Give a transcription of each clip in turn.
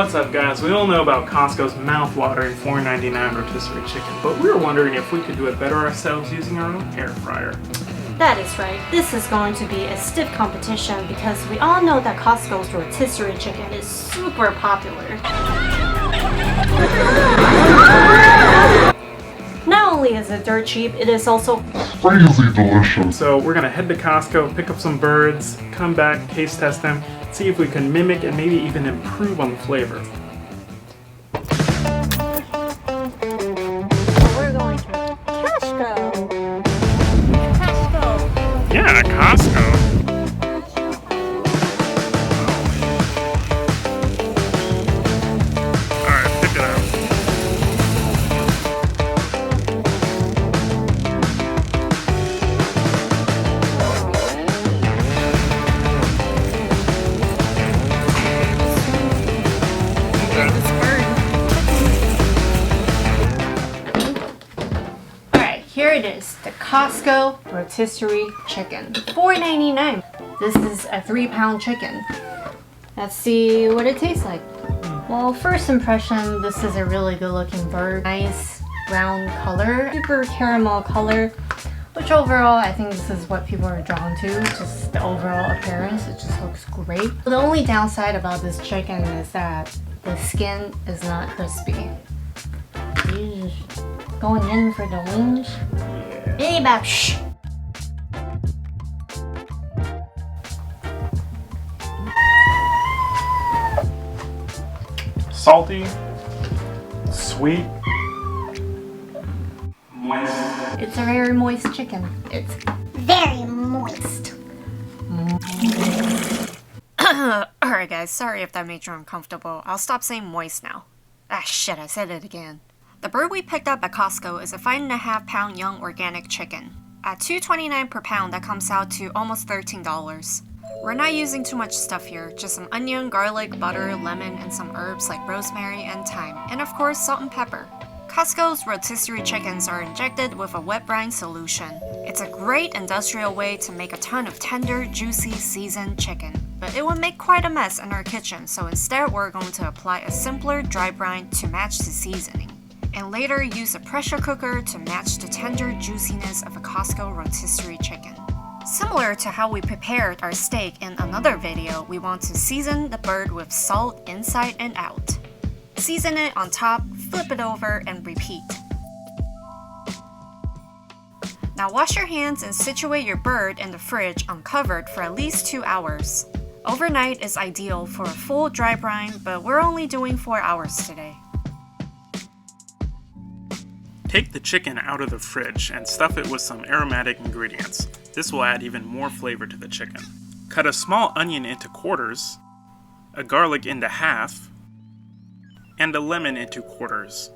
What's up, guys? We all know about Costco's mouth-watering $4.99 rotisserie chicken, but we were wondering if we could do it better ourselves using our own air fryer. That is right. This is going to be a stiff competition because we all know that Costco's rotisserie chicken is super popular. Not only is it dirt cheap, it is also crazy delicious. So we're gonna head to Costco, pick up some birds, come back, taste test them, see if we can mimic and maybe even improve on the flavor. we're going to Costco. Yeah, Costco. Alright, pick it up. Alright, here it is. The Costco rotisserie chicken. $4.99. This is a 3-pound chicken. Let's see what it tastes like. Well, first impression, this is a really good looking bird. Nice brown color, super caramel color, which overall I think this is what people are drawn to, just the overall appearance. It just looks great. The only downside about this chicken is that the skin is not crispy. Eesh. Going in for the wings. Yeah. Shh. Salty, sweet, moist. It's a very moist chicken. It's very moist. Alright guys, sorry if that made you uncomfortable. I'll stop saying moist now. Ah shit, I said it again. The bird we picked up at Costco is a 5.5-pound young organic chicken. At $2.29 per pound, that comes out to almost $13. We're not using too much stuff here, just some onion, garlic, butter, lemon, and some herbs like rosemary and thyme, and of course salt and pepper. Costco's rotisserie chickens are injected with a wet brine solution. It's a great industrial way to make a ton of tender, juicy, seasoned chicken, but it would make quite a mess in our kitchen, so instead we're going to apply a simpler dry brine to match the seasoning, and later use a pressure cooker to match the tender juiciness of a Costco rotisserie chicken. Similar to how we prepared our steak in another video, we want to season the bird with salt inside and out. Season it on top, flip it over, and repeat. Now wash your hands and situate your bird in the fridge uncovered for at least 2 hours. Overnight is ideal for a full dry brine, but we're only doing 4 hours today. Take the chicken out of the fridge and stuff it with some aromatic ingredients. This will add even more flavor to the chicken. Cut a small onion into quarters, a garlic into half, and a lemon into quarters.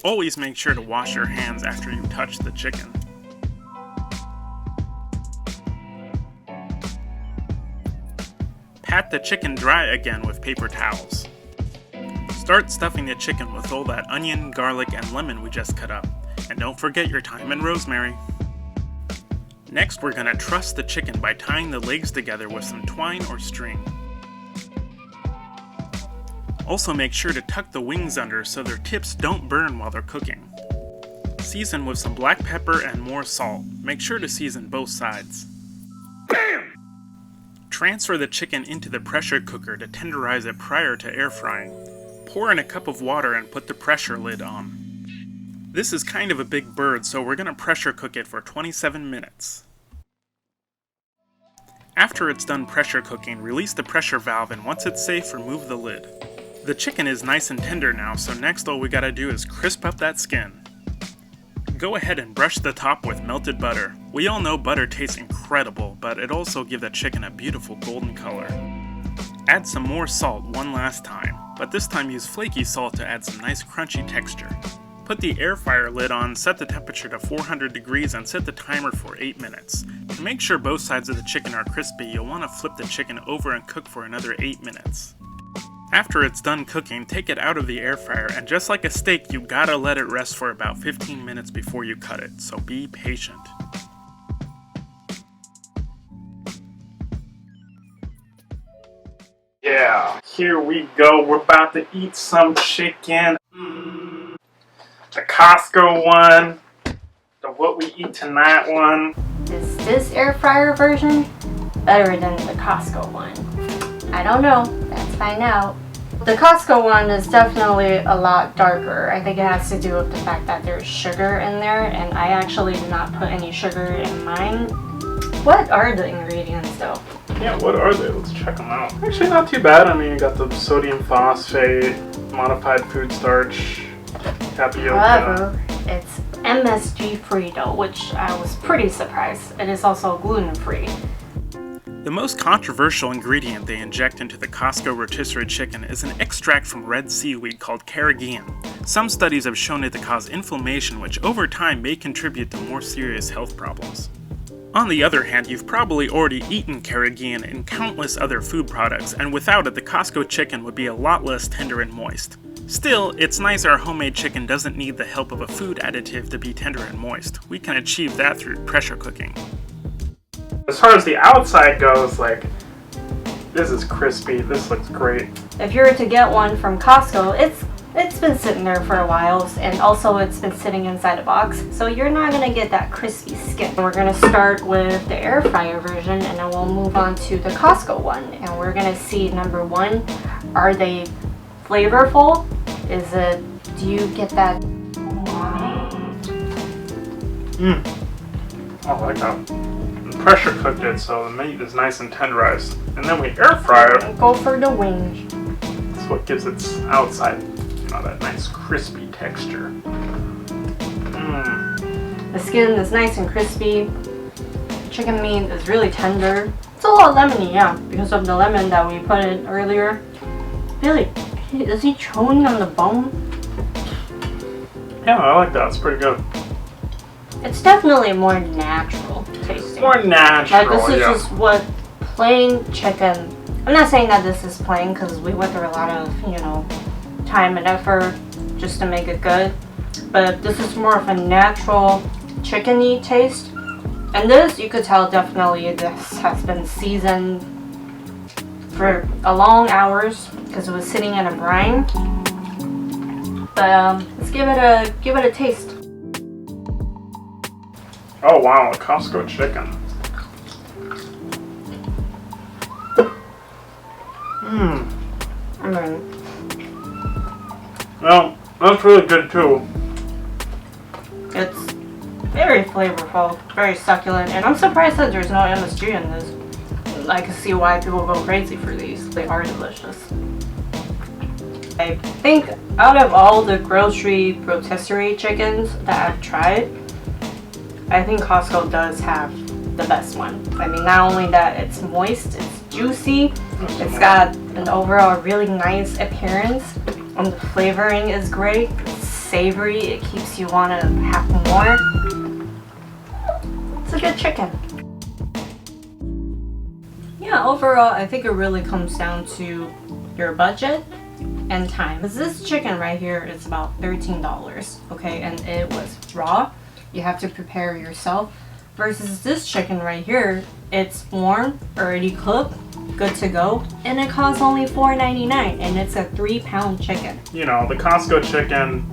Always make sure to wash your hands after you touch the chicken. Pat the chicken dry again with paper towels. Start stuffing the chicken with all that onion, garlic, and lemon we just cut up. And don't forget your thyme and rosemary. Next, we're gonna truss the chicken by tying the legs together with some twine or string. Also make sure to tuck the wings under so their tips don't burn while they're cooking. Season with some black pepper and more salt. Make sure to season both sides. Bam! Transfer the chicken into the pressure cooker to tenderize it prior to air frying. Pour in a cup of water and put the pressure lid on. This is kind of a big bird, so we're gonna pressure cook it for 27 minutes. After it's done pressure cooking, release the pressure valve, and once it's safe, remove the lid. The chicken is nice and tender now, so next all we gotta do is crisp up that skin. Go ahead and brush the top with melted butter. We all know butter tastes incredible, but it also gives the chicken a beautiful golden color. Add some more salt one last time, but this time use flaky salt to add some nice crunchy texture. Put the air fryer lid on, set the temperature to 400 degrees, and set the timer for 8 minutes. To make sure both sides of the chicken are crispy, you'll want to flip the chicken over and cook for another 8 minutes. After it's done cooking, take it out of the air fryer, and just like a steak, you gotta let it rest for about 15 minutes before you cut it, so be patient. Yeah. Here we go. We're about to eat some chicken. The Costco one. The what we eat tonight one. Is this air fryer version better than the Costco one? I don't know. Let's find out. The Costco one is definitely a lot darker. I think it has to do with the fact that there's sugar in there, and I actually did not put any sugar in mine. What are the ingredients though? Yeah, what are they? Let's check them out. Actually, not too bad. I mean, you got the sodium phosphate, modified food starch, tapioca. However, it's MSG free though, which I was pretty surprised. It is also gluten free. The most controversial ingredient they inject into the Costco Rotisserie chicken is an extract from red seaweed called carrageenan. Some studies have shown it to cause inflammation, which over time may contribute to more serious health problems. On the other hand, you've probably already eaten carrageenan in countless other food products, and without it, the Costco chicken would be a lot less tender and moist. Still, it's nice our homemade chicken doesn't need the help of a food additive to be tender and moist. We can achieve that through pressure cooking. As far as the outside goes, like, this is crispy. This looks great. If you were to get one from Costco, it's been sitting there for a while, and also it's been sitting inside a box, so you're not gonna get that crispy skin. We're gonna start with the air fryer version, and then we'll move on to the Costco one, and we're gonna see, number one, are they flavorful? Do you get that umami? I like that. Pressure cooked it so the meat is nice and tenderized. And then we air fry it. Go for the wings. That's what gives its outside, that nice crispy texture. The skin is nice and crispy. Chicken meat is really tender. It's a little lemony, yeah, because of the lemon that we put in earlier. Really, is he chewing on the bone? Yeah, I like that. It's pretty good. It's definitely more natural tasting. More natural, Like, this is just what plain chicken. I'm not saying that this is plain because we went through a lot of, time and effort just to make it good. But this is more of a natural chickeny taste. And this, you could tell definitely this has been seasoned for a long hours because it was sitting in a brine. But let's give it a taste. Oh wow, a Costco chicken. Well, that's really good too. It's very flavorful, very succulent, and I'm surprised that there's no MSG in this. I can see why people go crazy for these. They are delicious. I think out of all the grocery rotisserie chickens that I've tried, I think Costco does have the best one. I mean, not only that it's moist, it's juicy, it's got an overall really nice appearance, and the flavoring is great. It's savory, it keeps you want to have more. It's a good chicken. Yeah, overall, I think it really comes down to your budget and time. Because this chicken right here is about $13, okay, and it was raw. You have to prepare yourself. Versus this chicken right here, it's warm, already cooked, good to go, and it costs only $4.99, and it's a 3-pound chicken. The Costco chicken,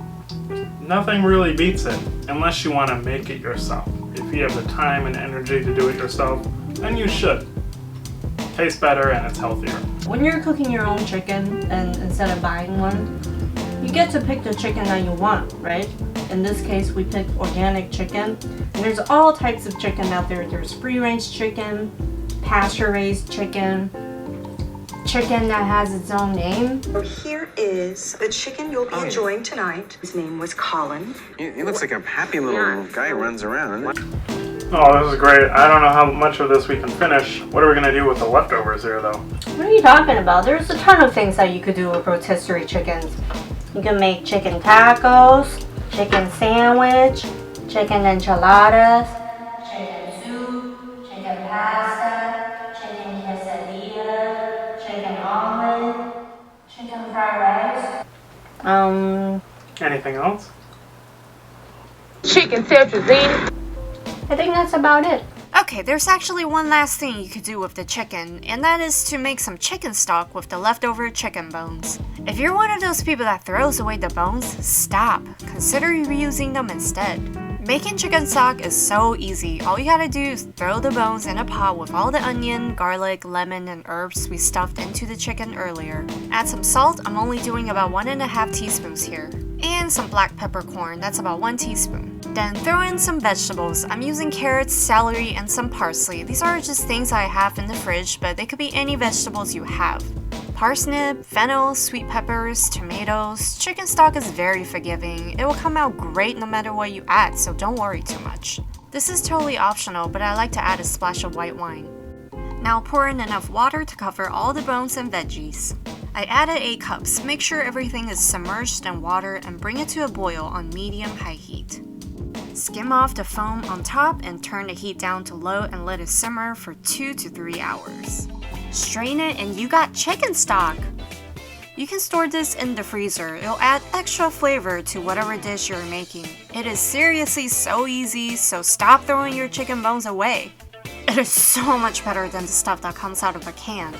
nothing really beats it unless you want to make it yourself. If you have the time and energy to do it yourself, then you should. Tastes better and it's healthier. When you're cooking your own chicken, and instead of buying one, you get to pick the chicken that you want, right? In this case, we picked organic chicken. And there's all types of chicken out there. There's free-range chicken, pasture-raised chicken, chicken that has its own name. So here is the chicken you'll be enjoying tonight. His name was Colin. He looks like a happy little guy who runs around. Oh, this is great. I don't know how much of this we can finish. What are we going to do with the leftovers here, though? What are you talking about? There's a ton of things that you could do with rotisserie chickens. You can make chicken tacos, chicken sandwich, chicken enchiladas, chicken soup, chicken pasta, chicken quesadilla, chicken omelet, chicken fried rice. Anything else? Chicken tetrazzini. I think that's about it. Okay, there's actually one last thing you could do with the chicken, and that is to make some chicken stock with the leftover chicken bones. If you're one of those people that throws away the bones, stop. Consider reusing them instead. Making chicken stock is so easy. All you gotta do is throw the bones in a pot with all the onion, garlic, lemon, and herbs we stuffed into the chicken earlier. Add some salt, I'm only doing about 1.5 teaspoons here. And some black peppercorn, that's about 1 teaspoon. Then throw in some vegetables. I'm using carrots, celery, and some parsley. These are just things I have in the fridge, but they could be any vegetables you have. Parsnip, fennel, sweet peppers, tomatoes. Chicken stock is very forgiving. It will come out great no matter what you add, so don't worry too much. This is totally optional, but I like to add a splash of white wine. Now pour in enough water to cover all the bones and veggies. I added 8 cups. Make sure everything is submerged in water and bring it to a boil on medium-high heat. Skim off the foam on top and turn the heat down to low and let it simmer for 2 to 3 hours. Strain it and you got chicken stock! You can store this in the freezer. It'll add extra flavor to whatever dish you're making. It is seriously so easy, so stop throwing your chicken bones away. It is so much better than the stuff that comes out of a can.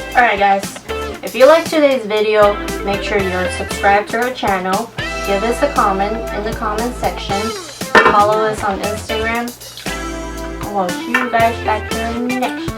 Alright guys, if you liked today's video, make sure you're subscribed to our channel, give us a comment in the comment section, follow us on Instagram, and we'll see you guys back here next time.